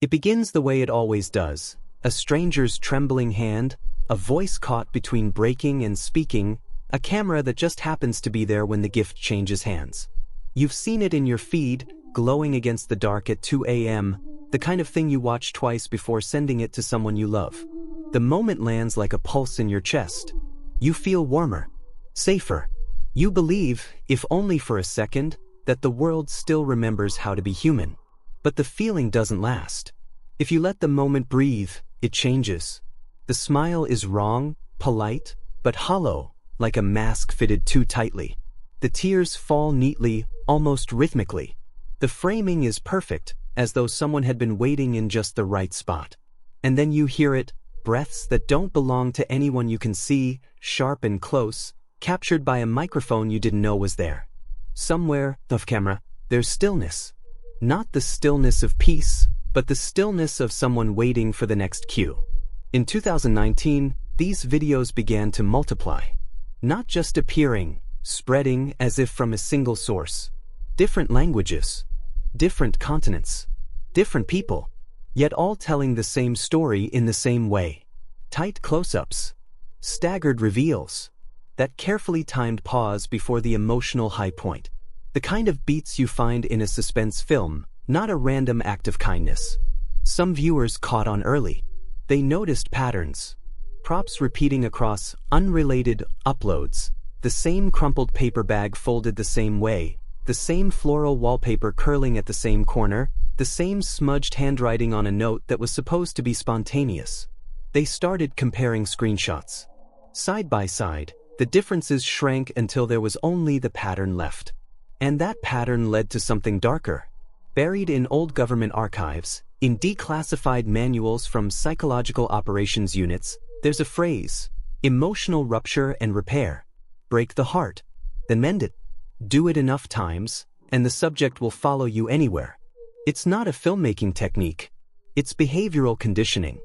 It begins the way it always does: a stranger's trembling hand, a voice caught between breaking and speaking, a camera that just happens to be there when the gift changes hands. You've seen it in your feed, glowing against the dark at 2 a.m., the kind of thing you watch twice before sending it to someone you love. The moment lands like a pulse in your chest. You feel warmer, safer. You believe, if only for a second, that the world still remembers how to be human. But the feeling doesn't last. If you let the moment breathe, it changes. The smile is wrong, polite, but hollow, like a mask fitted too tightly. The tears fall neatly, almost rhythmically. The framing is perfect, as though someone had been waiting in just the right spot. And then you hear it, breaths that don't belong to anyone you can see, sharp and close, captured by a microphone you didn't know was there. Somewhere, off camera, there's stillness. Not the stillness of peace, but the stillness of someone waiting for the next cue. In 2019, these videos began to multiply. Not just appearing, spreading as if from a single source. Different languages, different continents, different people, yet all telling the same story in the same way. Tight close-ups, staggered reveals, that carefully timed pause before the emotional high point. The kind of beats you find in a suspense film, not a random act of kindness. Some viewers caught on early. They noticed patterns. Props repeating across unrelated uploads, the same crumpled paper bag folded the same way, the same floral wallpaper curling at the same corner, the same smudged handwriting on a note that was supposed to be spontaneous. They started comparing screenshots. Side by side, the differences shrank until there was only the pattern left. And that pattern led to something darker. Buried in old government archives, in declassified manuals from psychological operations units, there's a phrase: emotional rupture and repair. Break the heart, then mend it. Do it enough times, and the subject will follow you anywhere. It's not a filmmaking technique. It's behavioral conditioning.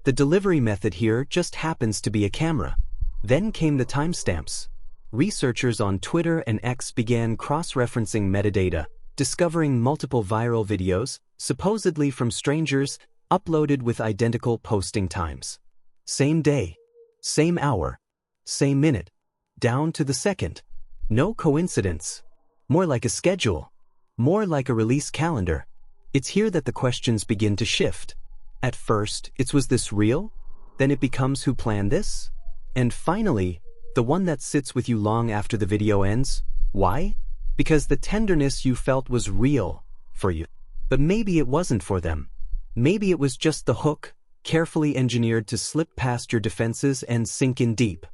The delivery method here just happens to be a camera. Then came the timestamps. Researchers on Twitter and X began cross-referencing metadata, discovering multiple viral videos, supposedly from strangers, uploaded with identical posting times. Same day, same hour, same minute, down to the second. No coincidence. More like a schedule. More like a release calendar. It's here that the questions begin to shift. At first, was this real? Then it becomes, who planned this? And finally, the one that sits with you long after the video ends. Why? Because the tenderness you felt was real, for you. But maybe it wasn't for them. Maybe it was just the hook, carefully engineered to slip past your defenses and sink in deep.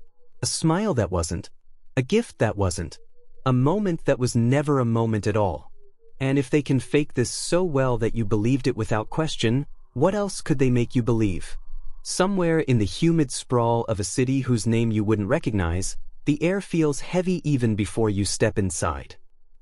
A smile that wasn't. A gift that wasn't. A moment that was never a moment at all. And if they can fake this so well that you believed it without question, what else could they make you believe? Somewhere in the humid sprawl of a city whose name you wouldn't recognize, the air feels heavy even before you step inside.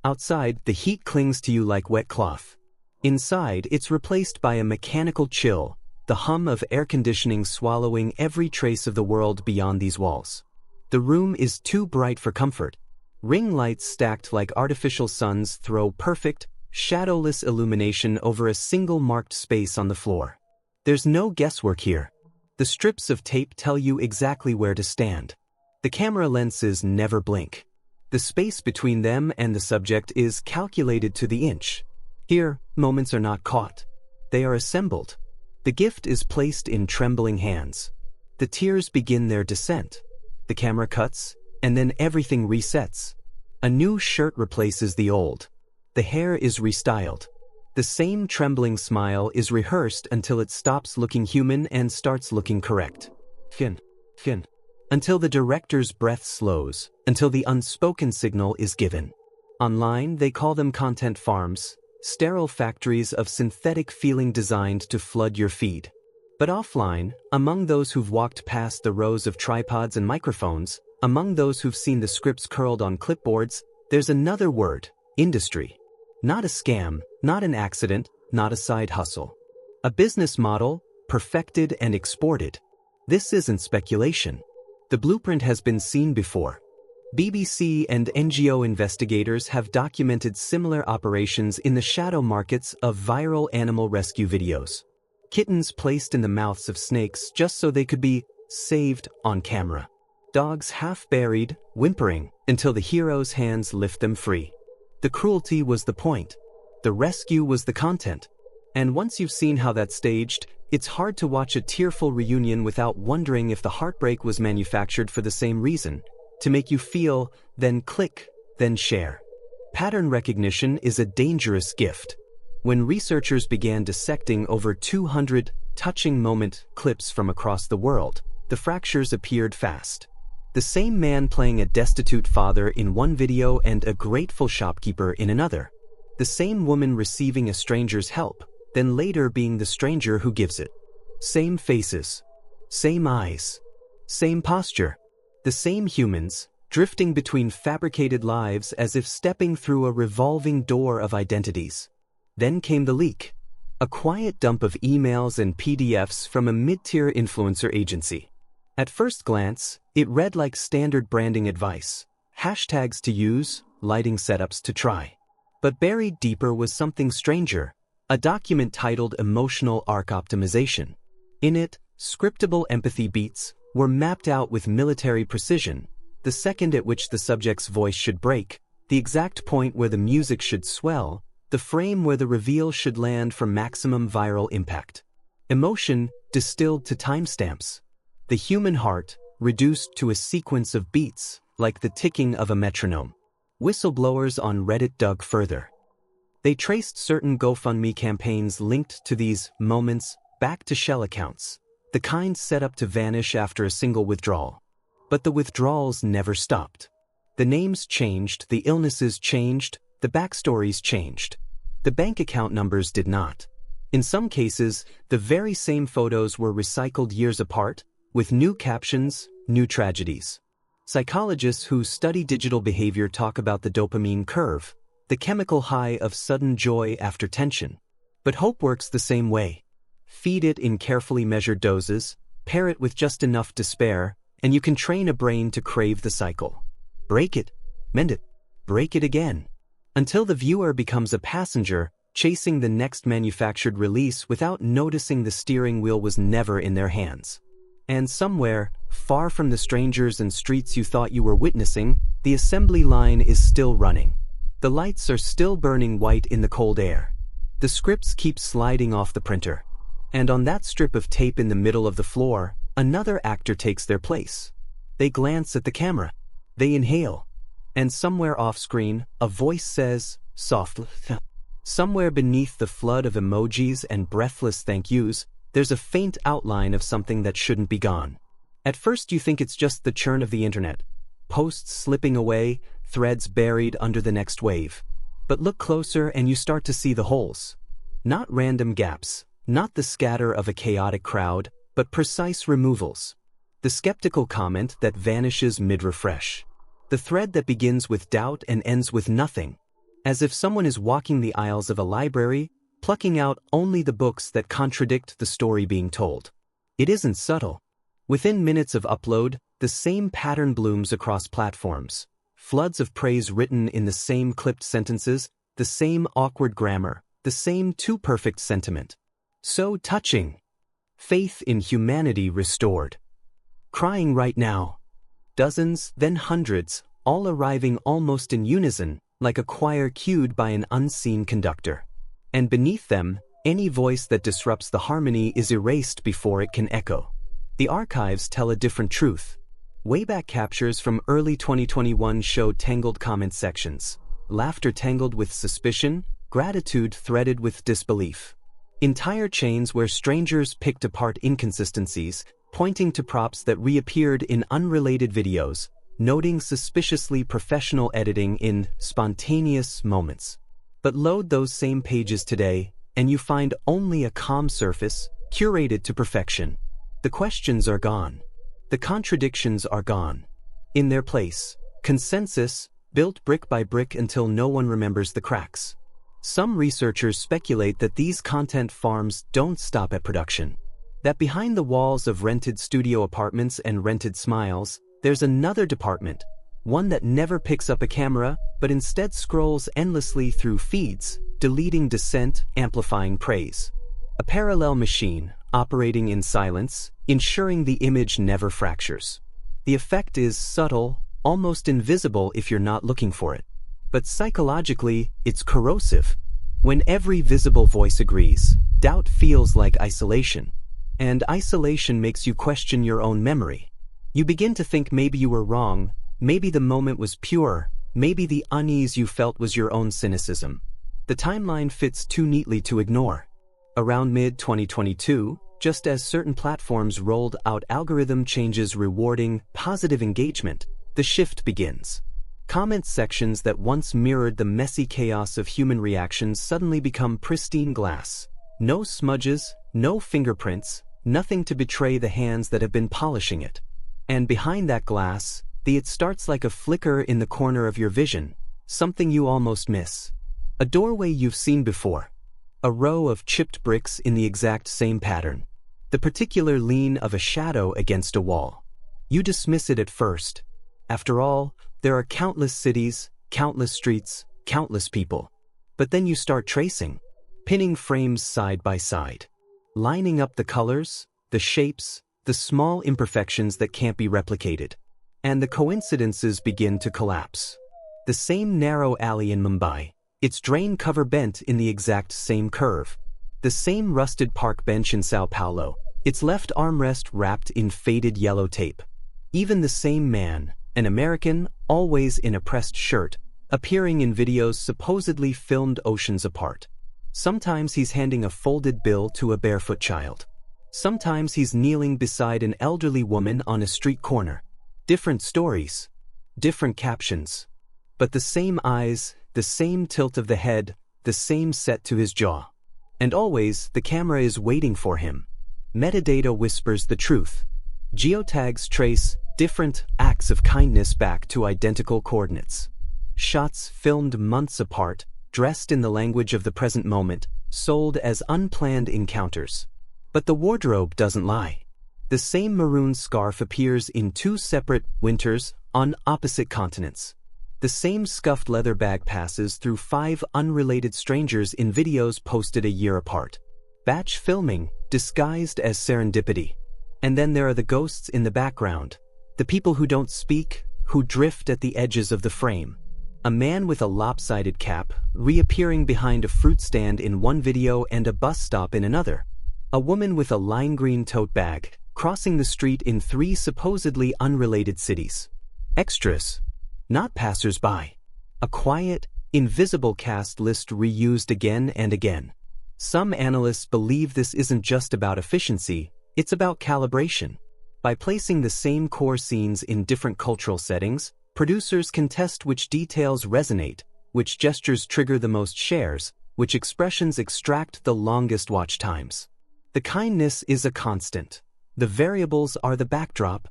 Outside, the heat clings to you like wet cloth. Inside, it's replaced by a mechanical chill, the hum of air conditioning swallowing every trace of the world beyond these walls. The room is too bright for comfort. Ring lights stacked like artificial suns throw perfect, shadowless illumination over a single marked space on the floor. There's no guesswork here. The strips of tape tell you exactly where to stand. The camera lenses never blink. The space between them and the subject is calculated to the inch. Here, moments are not caught. They are assembled. The gift is placed in trembling hands. The tears begin their descent. The camera cuts, and then everything resets. A new shirt replaces the old. The hair is restyled. The same trembling smile is rehearsed until it stops looking human and starts looking correct. Fin. Until the director's breath slows, until the unspoken signal is given. Online, they call them content farms, sterile factories of synthetic feeling designed to flood your feed. But offline, among those who've walked past the rows of tripods and microphones, among those who've seen the scripts curled on clipboards, there's another word: industry. Not a scam, not an accident, not a side hustle. A business model, perfected and exported. This isn't speculation. The blueprint has been seen before. BBC and NGO investigators have documented similar operations in the shadow markets of viral animal rescue videos. Kittens placed in the mouths of snakes just so they could be saved on camera. Dogs half buried, whimpering, until the hero's hands lift them free. The cruelty was the point. The rescue was the content. And once you've seen how that's staged, it's hard to watch a tearful reunion without wondering if the heartbreak was manufactured for the same reason, to make you feel, then click, then share. Pattern recognition is a dangerous gift. When researchers began dissecting over 200 touching moment clips from across the world, the fractures appeared fast. The same man playing a destitute father in one video and a grateful shopkeeper in another. The same woman receiving a stranger's help, then later being the stranger who gives it. Same faces, same eyes, same posture. The same humans, drifting between fabricated lives as if stepping through a revolving door of identities. Then came the leak. A quiet dump of emails and PDFs from a mid-tier influencer agency. At first glance, it read like standard branding advice. Hashtags to use, lighting setups to try. But buried deeper was something stranger. A document titled Emotional Arc Optimization. In it, scriptable empathy beats were mapped out with military precision, the second at which the subject's voice should break, the exact point where the music should swell, the frame where the reveal should land for maximum viral impact. Emotion distilled to timestamps. The human heart reduced to a sequence of beats, like the ticking of a metronome. Whistleblowers on Reddit dug further. They traced certain GoFundMe campaigns linked to these moments back to shell accounts, the kind set up to vanish after a single withdrawal. But the withdrawals never stopped. The names changed, the illnesses changed, the backstories changed. The bank account numbers did not. In some cases, the very same photos were recycled years apart, with new captions, new tragedies. Psychologists who study digital behavior talk about the dopamine curve, the chemical high of sudden joy after tension. But hope works the same way. Feed it in carefully measured doses, pair it with just enough despair, and you can train a brain to crave the cycle. Break it, mend it, break it again, until the viewer becomes a passenger, chasing the next manufactured release without noticing the steering wheel was never in their hands. And somewhere, far from the strangers and streets you thought you were witnessing, the assembly line is still running. The lights are still burning white in the cold air. The scripts keep sliding off the printer. And on that strip of tape in the middle of the floor, another actor takes their place. They glance at the camera. They inhale. And somewhere off-screen, a voice says, softly. Somewhere beneath the flood of emojis and breathless thank yous, there's a faint outline of something that shouldn't be gone. At first you think it's just the churn of the internet. Posts slipping away, threads buried under the next wave. But look closer and you start to see the holes. Not random gaps, not the scatter of a chaotic crowd, but precise removals. The skeptical comment that vanishes mid-refresh. The thread that begins with doubt and ends with nothing. As if someone is walking the aisles of a library, plucking out only the books that contradict the story being told. It isn't subtle. Within minutes of upload, the same pattern blooms across platforms. Floods of praise written in the same clipped sentences, the same awkward grammar, the same too perfect sentiment. So touching. Faith in humanity restored. Crying right now. Dozens, then hundreds, all arriving almost in unison, like a choir cued by an unseen conductor. And beneath them, any voice that disrupts the harmony is erased before it can echo. The archives tell a different truth. Wayback captures from early 2021 show tangled comment sections, laughter tangled with suspicion, gratitude threaded with disbelief. Entire chains where strangers picked apart inconsistencies, pointing to props that reappeared in unrelated videos, noting suspiciously professional editing in spontaneous moments. But load those same pages today, and you find only a calm surface, curated to perfection. The questions are gone. The contradictions are gone. In their place, consensus, built brick by brick until no one remembers the cracks. Some researchers speculate that these content farms don't stop at production. That behind the walls of rented studio apartments and rented smiles, there's another department, one that never picks up a camera, but instead scrolls endlessly through feeds, deleting dissent, amplifying praise. A parallel machine, operating in silence, ensuring the image never fractures. The effect is subtle, almost invisible if you're not looking for it. But psychologically, it's corrosive. When every visible voice agrees, doubt feels like isolation. And isolation makes you question your own memory. You begin to think maybe you were wrong, maybe the moment was pure, maybe the unease you felt was your own cynicism. The timeline fits too neatly to ignore. Around mid-2022, just as certain platforms rolled out algorithm changes rewarding positive engagement, the shift begins. Comment sections that once mirrored the messy chaos of human reactions suddenly become pristine glass. No smudges, no fingerprints, nothing to betray the hands that have been polishing it. And behind that glass, it starts like a flicker in the corner of your vision, something you almost miss. A doorway you've seen before. A row of chipped bricks in the exact same pattern. The particular lean of a shadow against a wall. You dismiss it at first. After all, there are countless cities, countless streets, countless people. But then you start tracing, pinning frames side by side, lining up the colors, the shapes, the small imperfections that can't be replicated. And the coincidences begin to collapse. The same narrow alley in Mumbai, its drain cover bent in the exact same curve. The same rusted park bench in Sao Paulo, its left armrest wrapped in faded yellow tape. Even the same man, an American, always in a pressed shirt, appearing in videos supposedly filmed oceans apart. Sometimes he's handing a folded bill to a barefoot child. Sometimes he's kneeling beside an elderly woman on a street corner. Different stories, different captions. But the same eyes, the same tilt of the head, the same set to his jaw. And always, the camera is waiting for him. Metadata whispers the truth. Geotags trace different acts of kindness back to identical coordinates. Shots filmed months apart, dressed in the language of the present moment, sold as unplanned encounters. But the wardrobe doesn't lie. The same maroon scarf appears in 2 separate winters on opposite continents. The same scuffed leather bag passes through 5 unrelated strangers in videos posted a year apart. Batch filming, disguised as serendipity. And then there are the ghosts in the background. The people who don't speak, who drift at the edges of the frame. A man with a lopsided cap, reappearing behind a fruit stand in one video and a bus stop in another. A woman with a lime green tote bag, crossing the street in 3 supposedly unrelated cities. Extras, not passers-by. A quiet, invisible cast list reused again and again. Some analysts believe this isn't just about efficiency, it's about calibration. By placing the same core scenes in different cultural settings, producers can test which details resonate, which gestures trigger the most shares, which expressions extract the longest watch times. The kindness is a constant. The variables are the backdrop,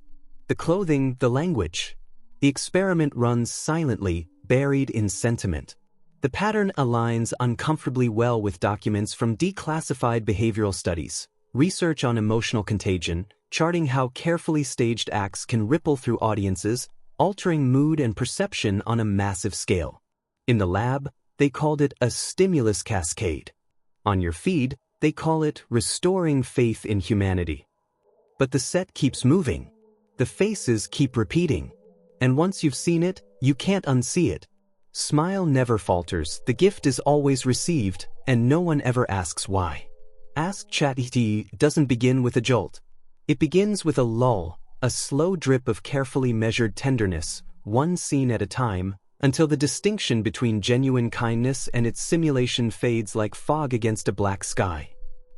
the clothing, the language. The experiment runs silently, buried in sentiment. The pattern aligns uncomfortably well with documents from declassified behavioral studies, research on emotional contagion, charting how carefully staged acts can ripple through audiences, altering mood and perception on a massive scale. In the lab, they called it a stimulus cascade. On your feed, they call it restoring faith in humanity. But the set keeps moving. The faces keep repeating. And once you've seen it, you can't unsee it. Smile never falters, the gift is always received, and no one ever asks why. Ask ChatGPT doesn't begin with a jolt. It begins with a lull, a slow drip of carefully measured tenderness, one scene at a time, until the distinction between genuine kindness and its simulation fades like fog against a black sky.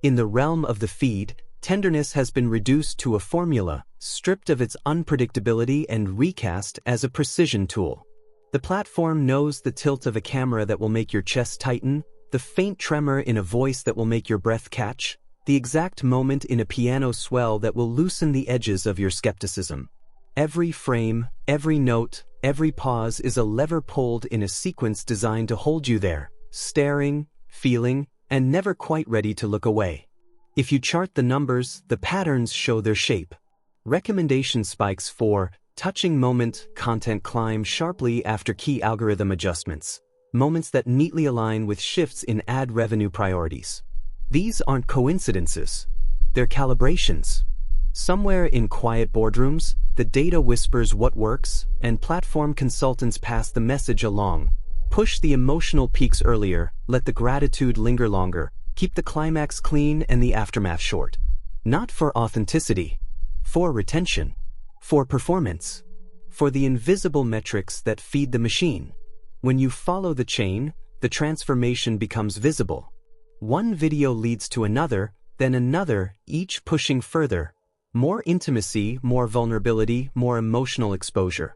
In the realm of the feed, tenderness has been reduced to a formula, stripped of its unpredictability and recast as a precision tool. The platform knows the tilt of a camera that will make your chest tighten, the faint tremor in a voice that will make your breath catch, the exact moment in a piano swell that will loosen the edges of your skepticism. Every frame, every note, every pause is a lever pulled in a sequence designed to hold you there, staring, feeling, and never quite ready to look away. If you chart the numbers, the patterns show their shape. Recommendation spikes for touching moment content climb sharply after key algorithm adjustments, moments that neatly align with shifts in ad revenue priorities. These aren't coincidences. They're calibrations. Somewhere in quiet boardrooms, the data whispers what works, and platform consultants pass the message along. Push the emotional peaks earlier, let the gratitude linger longer, keep the climax clean and the aftermath short. Not for authenticity, for retention, for performance, for the invisible metrics that feed the machine. When you follow the chain, the transformation becomes visible. One video leads to another, then another, each pushing further. More intimacy, more vulnerability, more emotional exposure.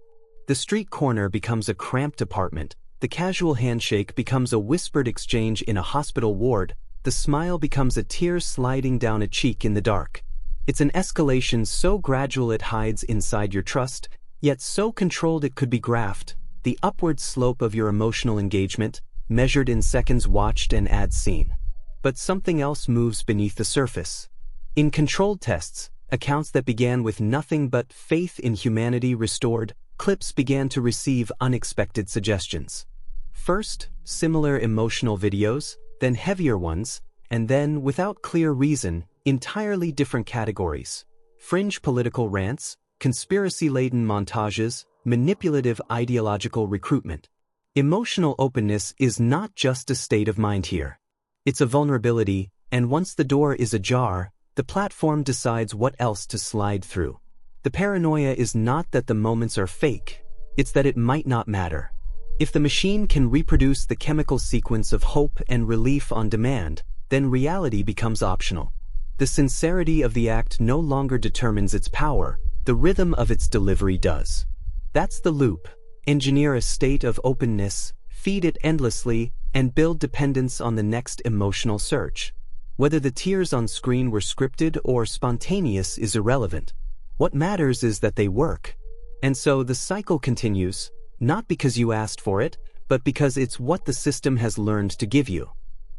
The street corner becomes a cramped apartment. The casual handshake becomes a whispered exchange in a hospital ward. The smile becomes a tear sliding down a cheek in the dark. It's an escalation so gradual it hides inside your trust, yet so controlled it could be graphed. The upward slope of your emotional engagement, measured in seconds watched and ads seen. But something else moves beneath the surface. In controlled tests, accounts that began with nothing but faith in humanity restored, clips began to receive unexpected suggestions. First, similar emotional videos, then heavier ones, and then, without clear reason, entirely different categories. Fringe political rants, conspiracy-laden montages, manipulative ideological recruitment. Emotional openness is not just a state of mind here. It's a vulnerability, and once the door is ajar, the platform decides what else to slide through. The paranoia is not that the moments are fake, it's that it might not matter. If the machine can reproduce the chemical sequence of hope and relief on demand, then reality becomes optional. The sincerity of the act no longer determines its power, the rhythm of its delivery does. That's the loop. Engineer a state of openness, feed it endlessly, and build dependence on the next emotional surge. Whether the tears on screen were scripted or spontaneous is irrelevant. What matters is that they work. And so the cycle continues, not because you asked for it, but because it's what the system has learned to give you.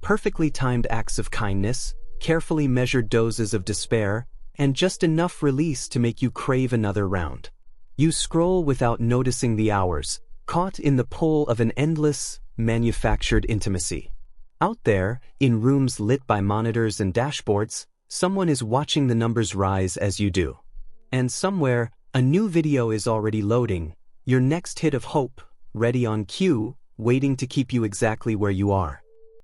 Perfectly timed acts of kindness, carefully measured doses of despair, and just enough release to make you crave another round. You scroll without noticing the hours, caught in the pull of an endless, manufactured intimacy. Out there, in rooms lit by monitors and dashboards, someone is watching the numbers rise as you do. And somewhere, a new video is already loading, your next hit of hope, ready on cue, waiting to keep you exactly where you are.